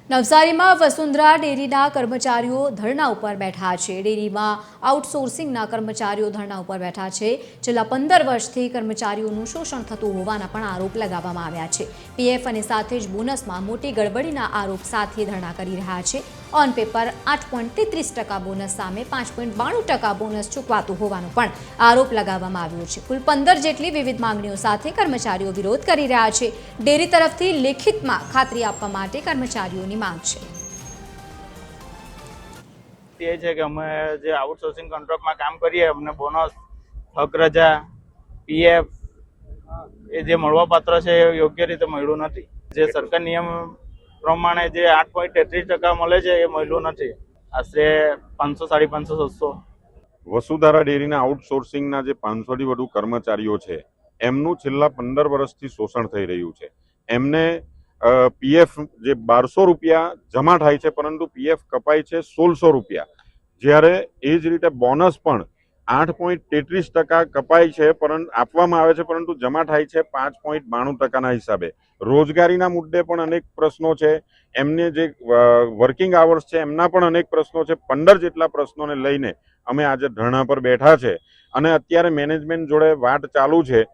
નવસારીમાં વસુંધરા ડેરીના કર્મચારીઓ ધરણા ઉપર બેઠા છે। ડેરીમાં આઉટસોર્સિંગના કર્મચારીઓ ધરણા ઉપર બેઠા છે। છેલ્લા 15 વર્ષથી કર્મચારીઓનું શોષણ થતું હોવાના પણ આરોપ લગાવવામાં આવ્યા છે। પીએફ અને સાથે જ બોનસમાં મોટી ગડબડીના આરોપ સાથે ધરણા કરી રહ્યા છે। ઓન પેપર 8.33% બોનસ સામે 5.92% બોનસ ચૂકવાતું હોવાનો પણ આરોપ લગાવવામાં આવ્યો છે। કુલ 15 જેટલી વિવિધ માંગણીઓ સાથે કર્મચારીઓ વિરોધ કરી રહ્યા છે। ડેરી તરફથી લેખિતમાં ખાતરી આપવા માટે કર્મચારીઓની માંગ છે। એ છે કે અમે જે આઉટસોર્સિંગ કોન્ટ્રાક્ટમાં કામ કરીએ અમને બોનસ, હક રજા, પીએફ એ જે મળવાપાત્ર છે એ યોગ્ય રીતે મળ્યું નથી। જે સરકાર નિયમ પ્રમાણે જે 8.33% મળે છે એ મળ્યું નથી। આશરે 500, 550, 600। વસુધારા ડેરીના આઉટસોર્સિંગના જે 500 થી વધુ કર્મચારીઓ છે એમનું છેલ્લા 15 વર્ષથી શોષણ થઈ રહ્યું છે। એમને પીએફ જે 1200 રૂપિયા જમા થાય છે પરંતુ પીએફ કપાય છે 1600 રૂપિયા, જ્યારે એ જ રીતે બોનસ પણ 8.33% કપાય છે પરંતુ આપવામાં આવે છે પરંતુ જમા થાય છે 5.92%ના હિસાબે। રોજગારીના મુદ્દે પણ અનેક પ્રશ્નો છે, એમને જે વર્કિંગ આવર્સ છે એમના પણ અનેક પ્રશ્નો છે। 15 જેટલા પ્રશ્નોને લઈને અમે આજે ધરણા પર બેઠા છે અને અત્યારે મેનેજમેન્ટ જોડે વાત ચાલુ છે